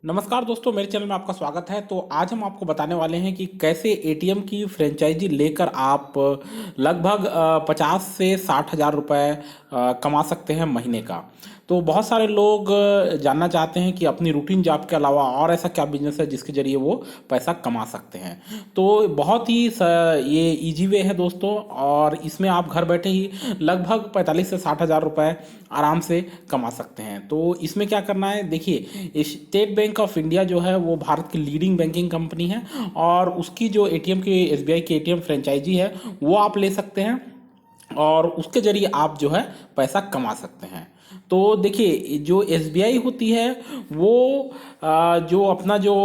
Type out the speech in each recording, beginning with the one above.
नमस्कार दोस्तों, मेरे चैनल में आपका स्वागत है। तो आज हम आपको बताने वाले हैं कि कैसे एटीएम की फ्रेंचाइजी लेकर आप लगभग 50 से 60 हज़ार रुपये कमा सकते हैं महीने का। तो बहुत सारे लोग जानना चाहते हैं कि अपनी रूटीन जॉब के अलावा और ऐसा क्या बिजनेस है जिसके जरिए वो पैसा कमा सकते हैं। तो बहुत ही ये इजी वे है दोस्तों, और इसमें आप घर बैठे ही लगभग 45 से 60 हज़ार रुपये आराम से कमा सकते हैं। तो इसमें क्या करना है, देखिए, स्टेट बैंक ऑफ इंडिया जो है वो भारत की लीडिंग बैंकिंग कंपनी है, और उसकी जो एटीएम की एसबीआई की एटीएम फ्रेंचाइजी है वो आप ले सकते हैं, और उसके जरिए आप जो है पैसा कमा सकते हैं। तो देखिए, जो एसबीआई होती है वो जो अपना जो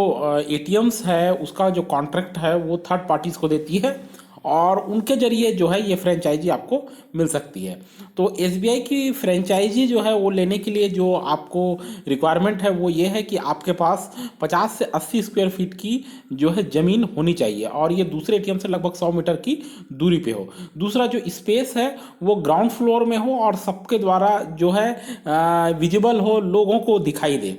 एटीएम्स है उसका जो कॉन्ट्रैक्ट है वो थर्ड पार्टीज को देती है, और उनके जरिए जो है ये फ्रेंचाइजी आपको मिल सकती है। तो एसबीआई की फ्रेंचाइजी जो है वो लेने के लिए जो आपको रिक्वायरमेंट है वो ये है कि आपके पास 50 से 80 स्क्वायर फीट की जो है ज़मीन होनी चाहिए, और ये दूसरे एटीएम से लगभग 100 मीटर की दूरी पे हो। दूसरा, जो स्पेस है वो ग्राउंड फ्लोर में हो और सबके द्वारा जो है विजिबल हो, लोगों को दिखाई दे।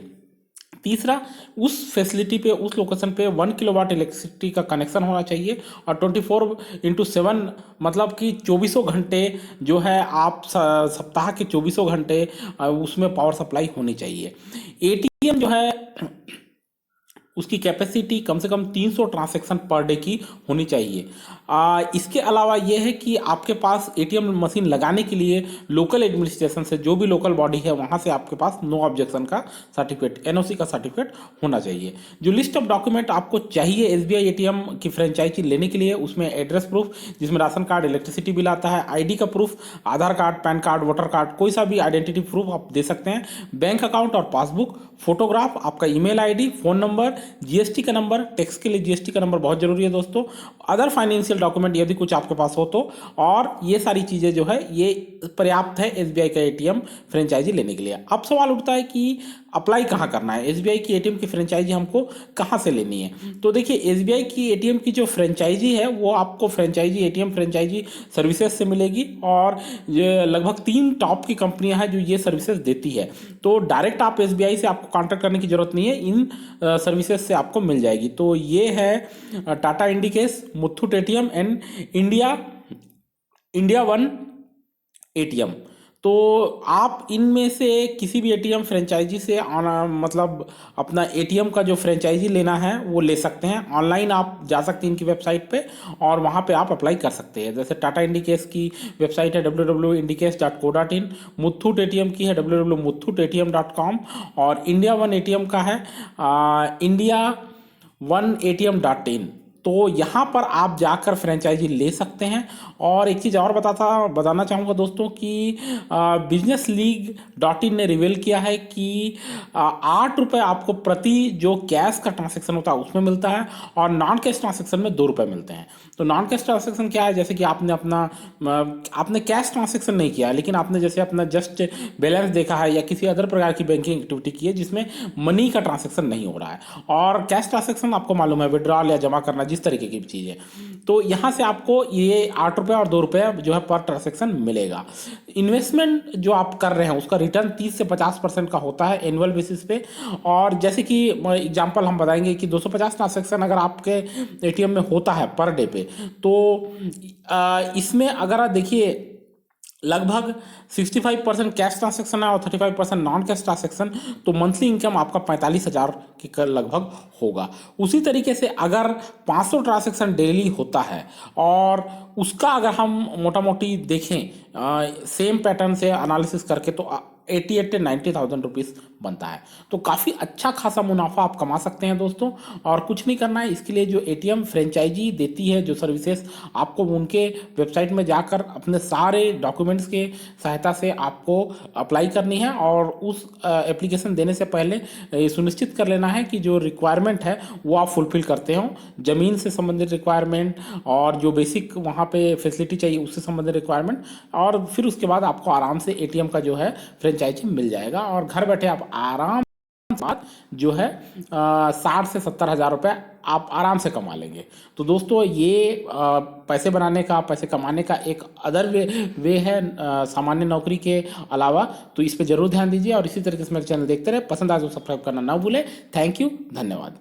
तीसरा, उस फैसिलिटी पे, उस लोकेशन पे 1 किलोवाट इलेक्ट्रिसिटी का कनेक्शन होना चाहिए, और 24x7 मतलब कि चौबीसों घंटे जो है आप सप्ताह के चौबीसों घंटे उसमें पावर सप्लाई होनी चाहिए। एटीएम जो है उसकी कैपेसिटी कम से कम 300 ट्रांजैक्शन पर डे की होनी चाहिए। इसके अलावा ये है कि आपके पास एटीएम मशीन लगाने के लिए लोकल एडमिनिस्ट्रेशन से, जो भी लोकल बॉडी है वहाँ से आपके पास नो ऑब्जेक्शन का सर्टिफिकेट, एनओसी का सर्टिफिकेट होना चाहिए। जो लिस्ट ऑफ डॉक्यूमेंट आपको चाहिए एसबीआई एटीएम की फ्रेंचाइजी लेने के लिए, उसमें एड्रेस प्रूफ जिसमें राशन कार्ड, इलेक्ट्रिसिटी बिल आता है, आईडी का proof, Aadhaar card, PAN card, voter card, कोई सा भी आइडेंटिटी प्रूफ आप दे सकते हैं, बैंक अकाउंट और पासबुक, फोटोग्राफ, आपका email ID, phone number, GST का नंबर, टैक्स के लिए जीएसटी का नंबर बहुत जरूरी है दोस्तों, अदर फाइनेंशियल डॉक्यूमेंट यदि कुछ आपके पास हो तो, और ये सारी चीज़ें जो है ये पर्याप्त है एसबीआई का एटीएम फ्रेंचाइजी लेने के लिए। अब सवाल उठता है कि अप्लाई कहाँ करना है, एसबीआई की एटीएम की फ्रेंचाइजी हमको कहाँ से लेनी है। तो देखिए, एसबीआई की एटीएम की जो फ्रेंचाइजी है वो आपको फ्रेंचाइजी एटीएम फ्रेंचाइजी सर्विसेज से मिलेगी, और ये लगभग 3 टॉप की कंपनियां हैं जो ये सर्विसेज देती है। तो डायरेक्ट आप एसबीआई से आपको कॉन्टैक्ट करने की जरूरत नहीं है, इन सर्विसेज से आपको मिल जाएगी। तो ये है Tata indices, Muthoot ATM and India India one ATM. तो आप इनमें से किसी भी एटीएम फ्रेंचाइजी से मतलब अपना एटीएम का जो फ्रेंचाइजी लेना है वो ले सकते हैं। ऑनलाइन आप जा सकते हैं इनकी वेबसाइट पे, और वहाँ पे आप अप्लाई कर सकते हैं। जैसे टाटा इंडिकेस की वेबसाइट है www.indicase.co.in, मुथूट एटीएम की है www.muthootATM.com, और इंडिया वन एटीएम का है India1ATM.in। तो यहाँ पर आप जाकर फ्रेंचाइजी ले सकते हैं। और एक चीज़ और बताना चाहूँगा दोस्तों कि बिजनेस लीग डॉट इन ने रिवील किया है कि 8 रुपये आपको प्रति जो कैश का ट्रांसैक्शन होता है उसमें मिलता है, और नॉन कैश ट्रांसैक्शन में 2 रुपये मिलते हैं। तो नॉन कैश ट्रांसैक्शन क्या है, जैसे कि आपने कैश ट्रांसैक्शन नहीं किया है, लेकिन आपने जैसे अपना जस्ट बैलेंस देखा है या किसी अदर प्रकार की बैंकिंग एक्टिविटी की है जिसमें मनी का ट्रांसैक्शन नहीं हो रहा है। और कैश ट्रांसैक्शन आपको मालूम है, विड्रॉल या जमा करना, जिस तरीके की चीज़ है। तो यहाँ से आपको ये 8 रुपये और 2 रुपये जो है पर ट्रांसैक्शन मिलेगा। इन्वेस्टमेंट जो आप कर रहे हैं उसका रिटर्न 30 से 50% का होता है एनुअल बेसिस पे। और जैसे कि एग्जांपल हम बताएंगे कि 250 ट्रांसैक्शन अगर आपके एटीएम में होता है पर डे पे, तो इसमें अगर आप देखिए लगभग 65% कैश ट्रांसैक्शन है और 35% नॉन कैश ट्रांसैक्शन, तो मंथली इनकम आपका 45 हज़ार के कर लगभग होगा। उसी तरीके से अगर 500 ट्रांसैक्शन डेली होता है, और उसका अगर हम मोटा मोटी देखें सेम पैटर्न से एनालिसिस करके, तो 88 से 90,000 रुपीज़ बनता है। तो काफ़ी अच्छा खासा मुनाफा आप कमा सकते हैं दोस्तों। और कुछ नहीं करना है इसके लिए, जो एटीएम फ्रेंचाइजी देती है जो सर्विसेज, आपको उनके वेबसाइट में जाकर अपने सारे डॉक्यूमेंट्स के सहायता से आपको अप्लाई करनी है, और उस एप्लीकेशन देने से पहले ये सुनिश्चित कर लेना है कि जो रिक्वायरमेंट है वो आप फुलफिल करते हो, ज़मीन से संबंधित रिक्वायरमेंट और जो बेसिक वहाँ पे फैसिलिटी चाहिए उससे संबंधित रिक्वायरमेंट, और फिर उसके बाद आपको आराम से एटीएम का जो है फ्रेंचाइजी मिल जाएगा, और घर बैठे आप आराम बाद जो है 60 से 70 हज़ार रुपये आप आराम से कमा लेंगे। तो दोस्तों ये पैसे बनाने का, पैसे कमाने का एक अदर वे है सामान्य नौकरी के अलावा। तो इस पर जरूर ध्यान दीजिए और इसी तरीके से मेरे चैनल देखते रहे। पसंद आए तो सब्सक्राइब करना ना भूलें। थैंक यू, धन्यवाद।